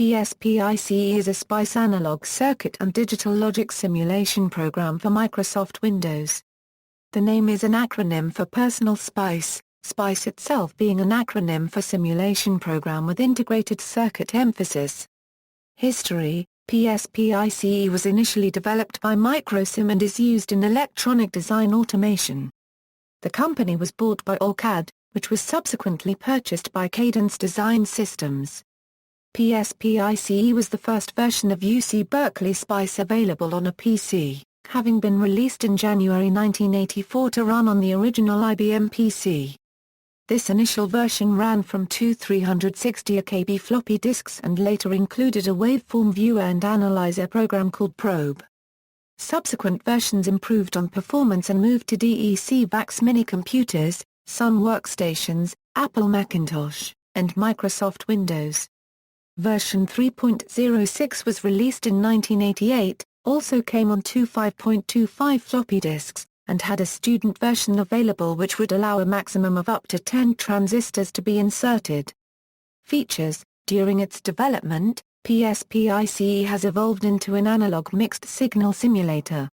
PSpice is a SPICE analog circuit and digital logic simulation program for Microsoft Windows. The name is an acronym for Personal SPICE, SPICE itself being an acronym for Simulation Program with Integrated Circuit Emphasis. History: PSpice was initially developed by Microsim and is used in electronic design automation. The company was bought by OrCAD, which was subsequently purchased by Cadence Design Systems. PSpice was the first version of UC Berkeley SPICE available on a PC, having been released in January 1984 to run on the original IBM PC. This initial version ran from two 360 KB floppy disks and later included a waveform viewer and analyzer program called Probe. Subsequent versions improved on performance and moved to DEC VAX mini computers, Sun workstations, Apple Macintosh, and Microsoft Windows. Version 3.06 was released in 1988, also came on two 5.25 floppy disks, and had a student version available which would allow a maximum of up to 10 transistors to be inserted. Features: during its development, PSpice has evolved into an analog mixed-signal simulator.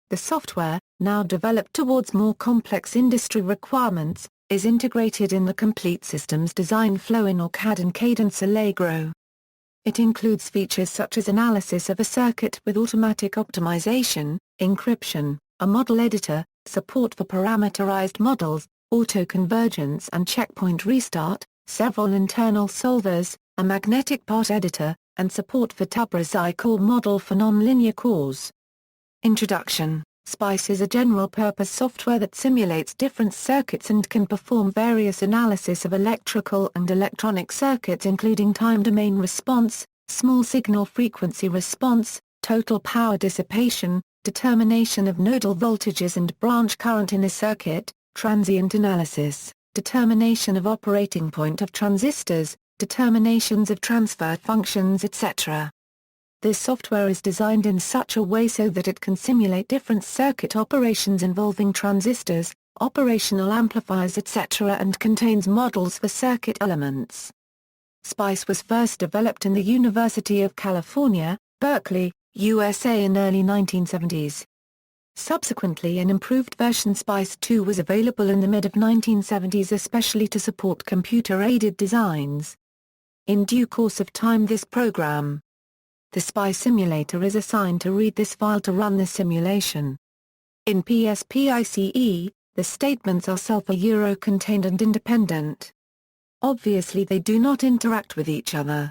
The software, now developed towards more complex industry requirements, is integrated in the complete systems design flow in OrCAD and Cadence Allegro. It includes features such as analysis of a circuit with automatic optimization, encryption, a model editor, support for parameterized models, auto-convergence and checkpoint restart, several internal solvers, a magnetic part editor, and support for Tabrazi core model for nonlinear cores. Introduction: SPICE is a general-purpose software that simulates different circuits and can perform various analysis of electrical and electronic circuits including time-domain response, small signal frequency response, total power dissipation, determination of nodal voltages and branch current in a circuit, transient analysis, determination of operating point of transistors, determinations of transfer functions etc. This software is designed in such a way so that it can simulate different circuit operations involving transistors, operational amplifiers etc. and contains models for circuit elements. SPICE was first developed in the University of California, Berkeley, USA in early 1970s. Subsequently an improved version SPICE 2 was available in the mid-1970s especially to support computer-aided designs. In due course of time the SPICE simulator is assigned to read this file to run the simulation. In PSpice, the statements are self-contained and independent. Obviously they do not interact with each other.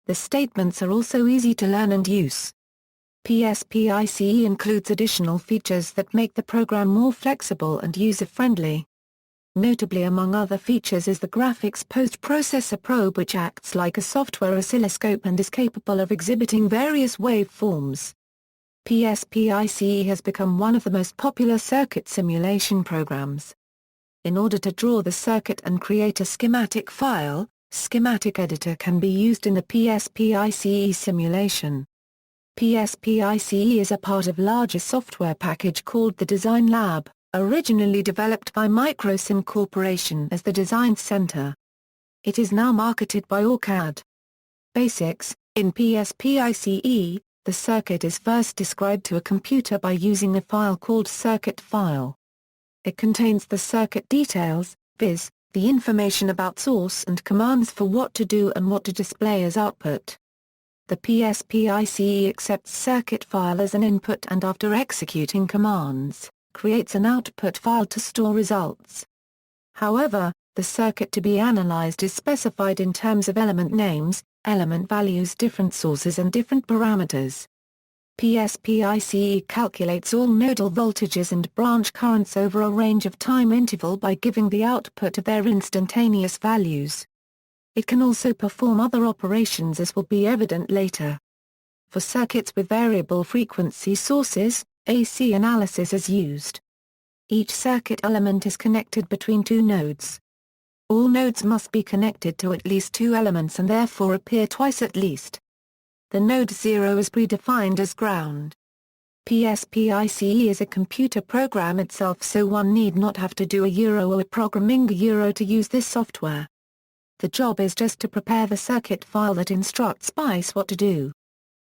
The statements are also easy to learn and use. PSpice includes additional features that make the program more flexible and user-friendly. Notably among other features is the graphics post-processor probe which acts like a software oscilloscope and is capable of exhibiting various waveforms. PSpice has become one of the most popular circuit simulation programs. In order to draw the circuit and create a schematic file, schematic editor can be used in the PSpice simulation. PSpice is a part of larger software package called the Design Lab, originally developed by Microsim Corporation as the Design Center. It is now marketed by OrCAD. Basics: in PSpice, the circuit is first described to a computer by using a file called circuit file. It contains the circuit details, viz., the information about source and commands for what to do and what to display as output. The PSpice accepts circuit file as an input and after executing commands, creates an output file to store results. However, the circuit to be analyzed is specified in terms of element names, element values, different sources and different parameters. PSpice calculates all nodal voltages and branch currents over a range of time interval by giving the output of their instantaneous values. It can also perform other operations as will be evident later. For circuits with variable frequency sources, AC analysis is used. Each circuit element is connected between two nodes. All nodes must be connected to at least two elements and therefore appear twice at least. The node 0 is predefined as ground. PSpice is a computer program itself so one need not have to do a or a programming to use this software. The job is just to prepare the circuit file that instructs SPICE what to do.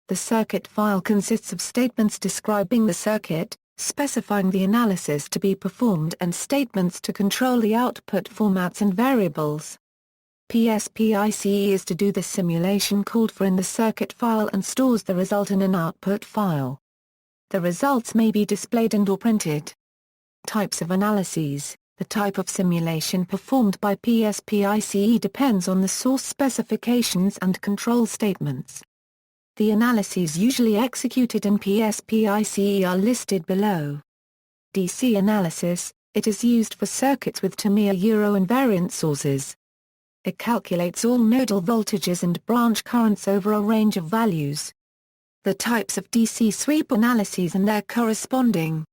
The circuit file consists of statements describing the circuit, specifying the analysis to be performed, and statements to control the output formats and variables. PSpice is to do the simulation called for in the circuit file and stores the result in an output file. The results may be displayed and/or printed. Types of analyses. The type of simulation performed by PSpice depends on the source specifications and control statements. The analyses usually executed in PSpice are listed below. DC analysis. It is used for circuits with Tamiya invariant sources. It calculates all nodal voltages and branch currents over a range of values. The types of DC sweep analyses and their corresponding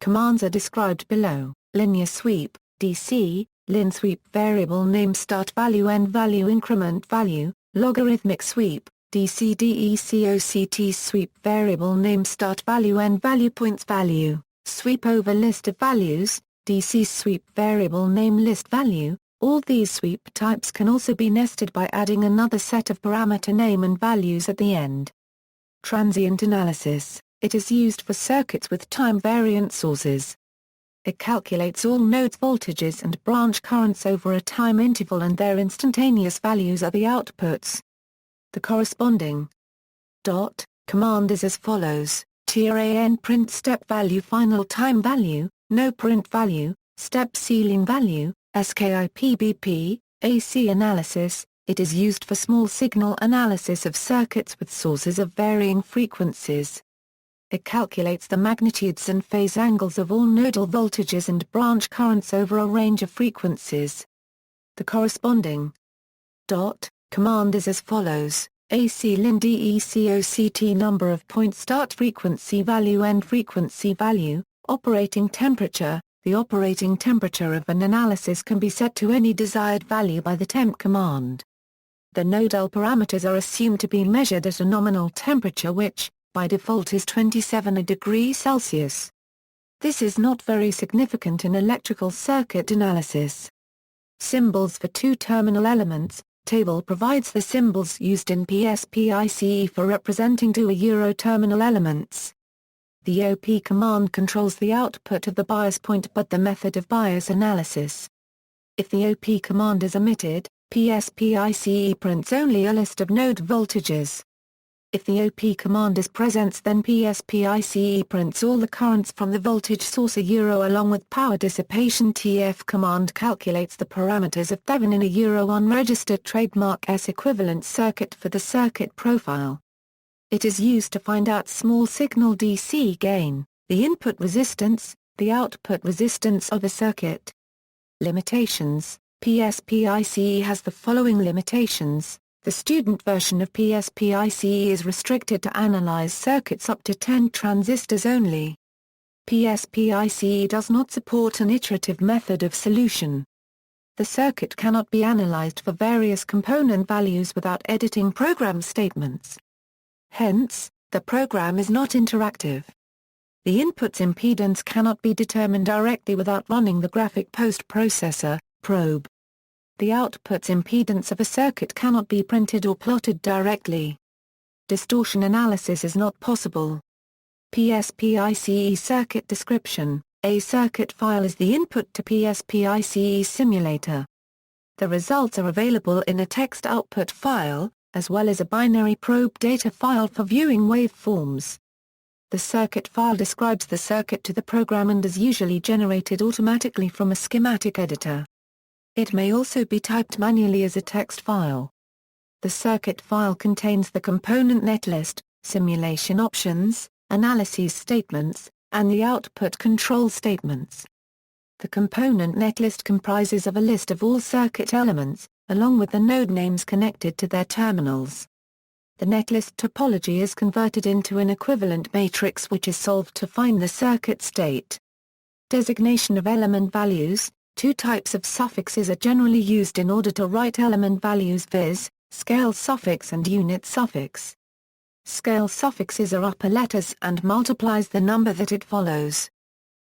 commands are described below. Linear sweep, DC, lin sweep, variable name start value end value increment value, logarithmic sweep, DC DECOCT sweep, variable name start value end value points value, sweep over list of values, DC sweep, variable name list value. All these sweep types can also be nested by adding another set of parameter name and values at the end. Transient analysis. It is used for circuits with time-variant sources. It calculates all nodes voltages and branch currents over a time interval, and their instantaneous values are the outputs. The corresponding command is as follows: TRAN print step value final time value, no print value, step ceiling value, SKIPBP, AC analysis. It is used for small signal analysis of circuits with sources of varying frequencies. It calculates the magnitudes and phase angles of all nodal voltages and branch currents over a range of frequencies. The corresponding command is as follows: AC lin DECOCT number of points start frequency value end frequency value, operating temperature. The operating temperature of an analysis can be set to any desired value by the temp command. The nodal parameters are assumed to be measured at a nominal temperature which, by default, is 27 degrees Celsius. This is not very significant in electrical circuit analysis. Symbols for two terminal elements. Table provides the symbols used in PSpice for representing two terminal elements. The OP command controls the output of the bias point but the method of bias analysis. If the OP command is omitted, PSpice prints only a list of node voltages. If the OP command is present, then PSpice prints all the currents from the voltage source along with power dissipation. TF command calculates the parameters of Thevenin unregistered trademark S equivalent circuit for the circuit profile. It is used to find out small signal DC gain, the input resistance, the output resistance of a circuit. Limitations. PSpice has the following limitations. The student version of PSpice is restricted to analyze circuits up to 10 transistors only. PSpice does not support an iterative method of solution. The circuit cannot be analyzed for various component values without editing program statements. Hence, the program is not interactive. The input's impedance cannot be determined directly without running the graphic post-processor, probe. The output's impedance of a circuit cannot be printed or plotted directly. Distortion analysis is not possible. PSpice circuit description. A circuit file is the input to PSpice simulator. The results are available in a text output file, as well as a binary probe data file for viewing waveforms. The circuit file describes the circuit to the program and is usually generated automatically from a schematic editor. It may also be typed manually as a text file. The circuit file contains the component netlist, simulation options, analyses statements, and the output control statements. The component netlist comprises of a list of all circuit elements, along with the node names connected to their terminals. The netlist topology is converted into an equivalent matrix which is solved to find the circuit state. Designation of element values. Two types of suffixes are generally used in order to write element values, viz., scale suffix and unit suffix. Scale suffixes are upper letters and multiplies the number that it follows.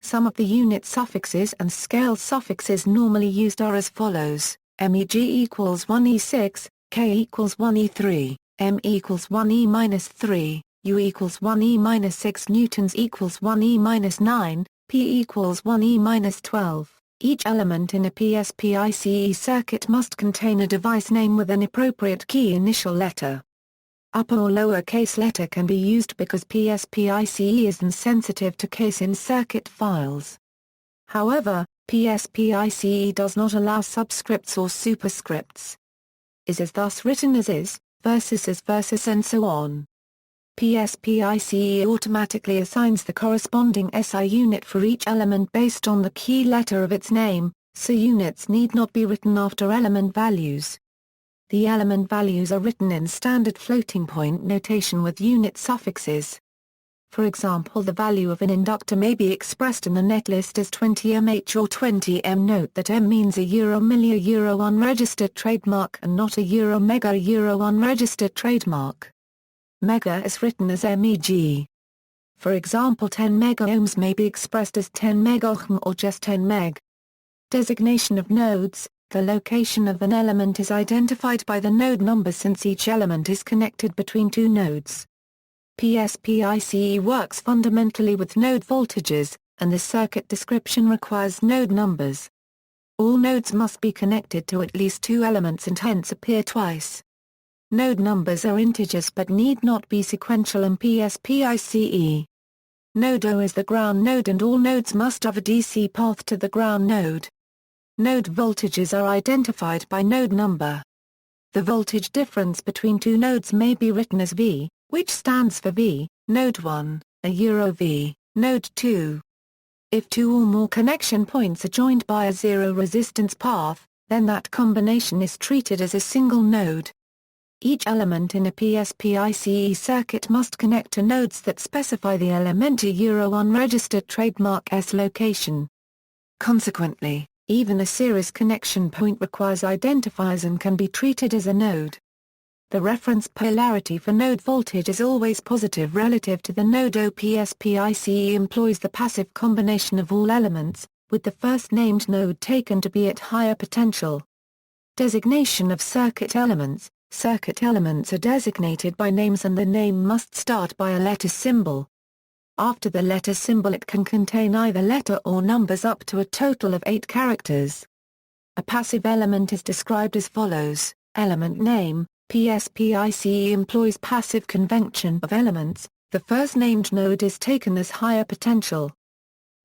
Some of the unit suffixes and scale suffixes normally used are as follows: MEG equals 1E6, K equals 1E3, M equals 1E-3, U equals 1E-6 newtons equals 1E-9, P equals 1E-12. Each element in a PSpice circuit must contain a device name with an appropriate key initial letter. Upper or lower case letter can be used because PSpice is insensitive to case in circuit files. However, PSpice does not allow subscripts or superscripts. Is thus written as is, versus as versus and so on. PSpice automatically assigns the corresponding SI unit for each element based on the key letter of its name, so units need not be written after element values. The element values are written in standard floating point notation with unit suffixes. For example, the value of an inductor may be expressed in the netlist as 20mH or 20m. Note that M means a €milli, a euro unregistered trademark, and not a €mega, a euro unregistered trademark. Mega is written as MEG. For example, 10 megaohms may be expressed as 10 megaohm or just 10 meg. Designation of nodes. The location of an element is identified by the node number since each element is connected between two nodes. PSpice works fundamentally with node voltages, and the circuit description requires node numbers. All nodes must be connected to at least two elements and hence appear twice. Node numbers are integers but need not be sequential in PSpice. Node O is the ground node and all nodes must have a DC path to the ground node. Node voltages are identified by node number. The voltage difference between two nodes may be written as V, which stands for V, node 1, a euro V, node 2. If two or more connection points are joined by a zero resistance path, then that combination is treated as a single node. Each element in a PSpice circuit must connect to nodes that specify the element a euro unregistered trademark S location. Consequently, even a series connection point requires identifiers and can be treated as a node. The reference polarity for node voltage is always positive relative to the node O. PSpice employs the passive combination of all elements, with the first named node taken to be at higher potential. Designation of circuit elements. Circuit elements are designated by names and the name must start by a letter symbol. After the letter symbol it can contain either letter or numbers up to a total of 8 characters. A passive element is described as follows: element name. PSpice employs passive convention of elements. The first named node is taken as higher potential.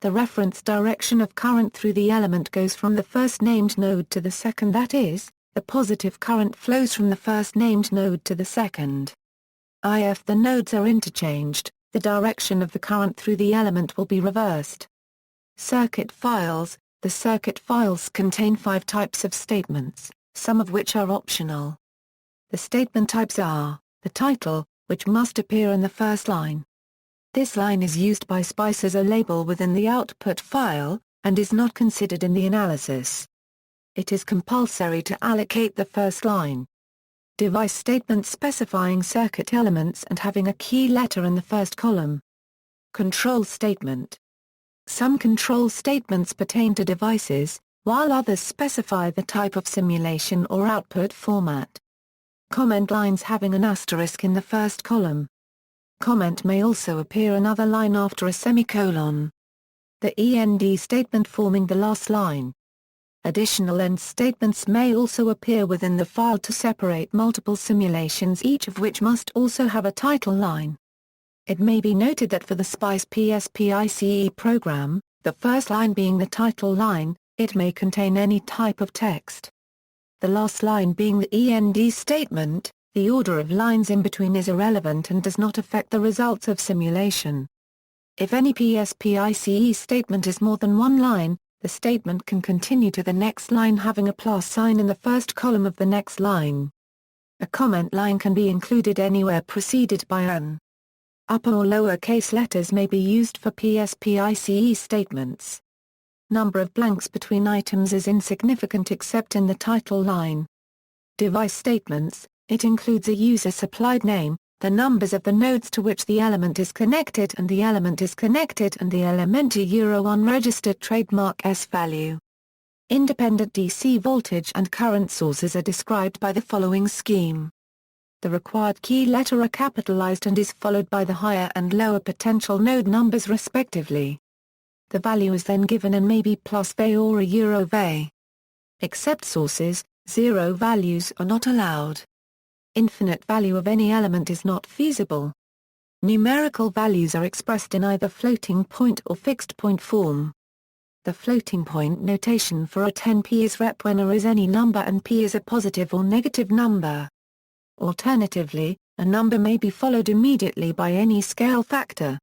The reference direction of current through the element goes from the first named node to the second, that is, the positive current flows from the first named node to the second. If the nodes are interchanged, the direction of the current through the element will be reversed. Circuit files. The circuit files contain 5 types of statements, some of which are optional. The statement types are, the title, which must appear in the first line. This line is used by Spice as a label within the output file, and is not considered in the analysis. It is compulsory to allocate the first line. Device statements specifying circuit elements and having a key letter in the first column. Control statement. Some control statements pertain to devices, while others specify the type of simulation or output format. Comment lines having an asterisk in the first column. Comment may also appear another line after a semicolon. The END statement forming the last line. Additional end statements may also appear within the file to separate multiple simulations, each of which must also have a title line. It may be noted that for the Spice PSpice program, the first line being the title line, it may contain any type of text. The last line being the END statement, the order of lines in between is irrelevant and does not affect the results of simulation. If any PSpice statement is more than one line, the statement can continue to the next line having a plus sign in the first column of the next line. A comment line can be included anywhere preceded by an. Upper or lower case letters may be used for PSpice statements. Number of blanks between items is insignificant except in the title line. Device statements. It includes a user-supplied name, the numbers of the nodes to which the element is connected and the element is connected and the element a euro unregistered trademark S value. Independent DC voltage and current sources are described by the following scheme. The required key letter are capitalized and is followed by the higher and lower potential node numbers respectively. The value is then given and may be plus VA or a euro VA. Except sources, zero values are not allowed. Infinite value of any element is not feasible. Numerical values are expressed in either floating point or fixed point form. The floating point notation for a 10p is rep when a is any number and p is a positive or negative number. Alternatively, a number may be followed immediately by any scale factor.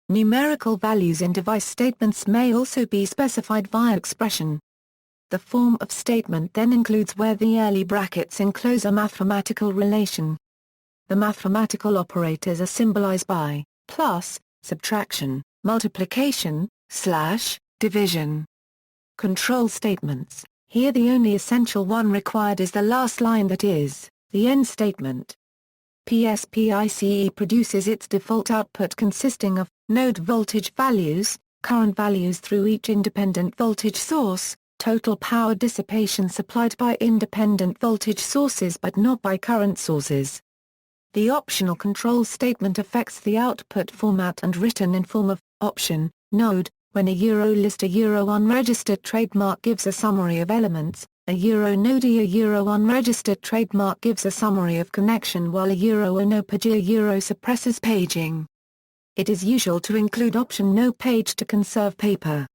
Numerical values in device statements may also be specified via expression. The form of statement then includes where the early brackets enclose a mathematical relation. The mathematical operators are symbolized by plus, subtraction, multiplication, slash, division. Control statements. Here the only essential one required is the last line, that is, the end statement. PSpice produces its default output consisting of node voltage values, current values through each independent voltage source, total power dissipation supplied by independent voltage sources but not by current sources. The optional control statement affects the output format and written in form of option node. When a list a unregistered trademark gives a summary of elements, a node a unregistered trademark gives a summary of connection, while a no page suppresses paging. It is usual to include option no page to conserve paper.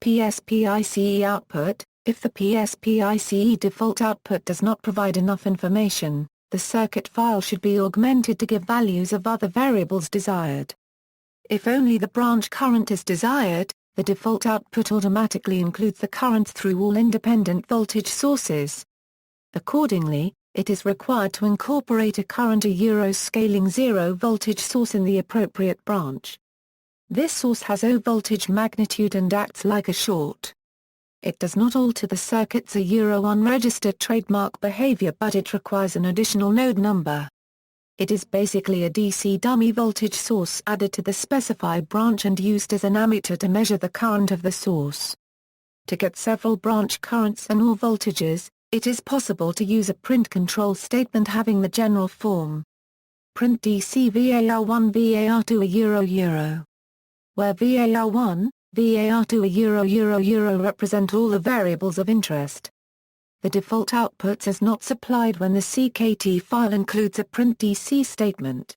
PSpice output. If the PSpice default output does not provide enough information, the circuit file should be augmented to give values of other variables desired. If only the branch current is desired, the default output automatically includes the current through all independent voltage sources. Accordingly, it is required to incorporate a current scaling 0 voltage source in the appropriate branch. This source has O voltage magnitude and acts like a short. It does not alter the circuit's unregistered trademark behavior, but it requires an additional node number. It is basically a DC dummy voltage source added to the specified branch and used as an ammeter to measure the current of the source. To get several branch currents and all voltages, it is possible to use a print control statement having the general form. Print DC VAR1 VAR2 a where VAR1, VAR2 a represent all the variables of interest. The default outputs is not supplied when the CKT file includes a print DC statement.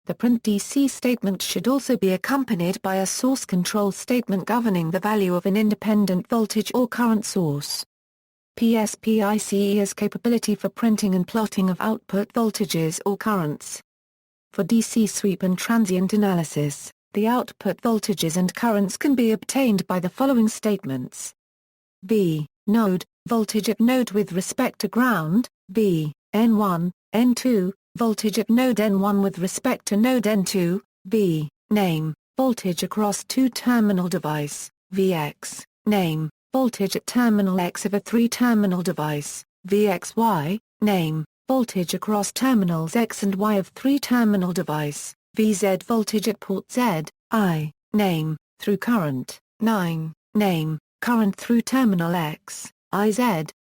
The print DC statement should also be accompanied by a source control statement governing the value of an independent voltage or current source. PSpice has capability for printing and plotting of output voltages or currents. For DC sweep and transient analysis, the output voltages and currents can be obtained by the following statements. V, node, voltage at node with respect to ground, V, N1, N2, voltage at node N1 with respect to node N2, V, name, voltage across two-terminal device, Vx, name, voltage at terminal X of a three-terminal device, Vxy, name, voltage across terminals X and Y of three-terminal device, Vz voltage at port Z, I, name, through current, 9, name, current through terminal X, Iz,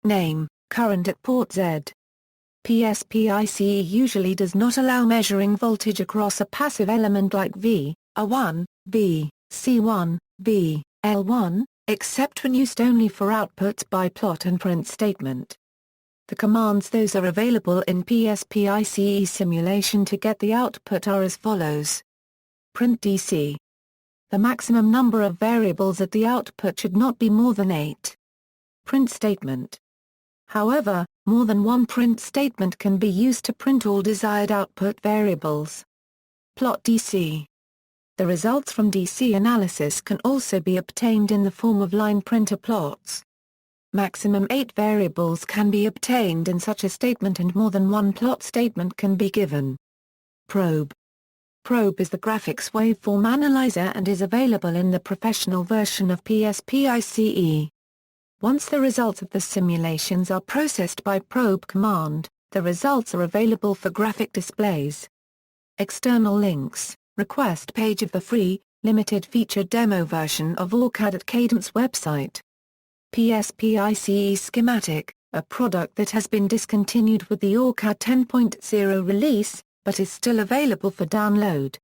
name, current at port Z. PSpice usually does not allow measuring voltage across a passive element like V, A1, V, C1, V, L1, except when used only for outputs by plot and print statement. The commands those are available in PSpice simulation to get the output are as follows. Print DC. The maximum number of variables at the output should not be more than 8. Print statement. However, more than one print statement can be used to print all desired output variables. Plot DC. The results from DC analysis can also be obtained in the form of line printer plots. Maximum 8 variables can be obtained in such a statement and more than one plot statement can be given. Probe. Probe is the graphics waveform analyzer and is available in the professional version of PSpice. Once the results of the simulations are processed by probe command, the results are available for graphic displays. External links, request page of the free, limited feature demo version of OrCAD at Cadence website. PSpice schematic, a product that has been discontinued with the OrCAD 10.0 release, but is still available for download.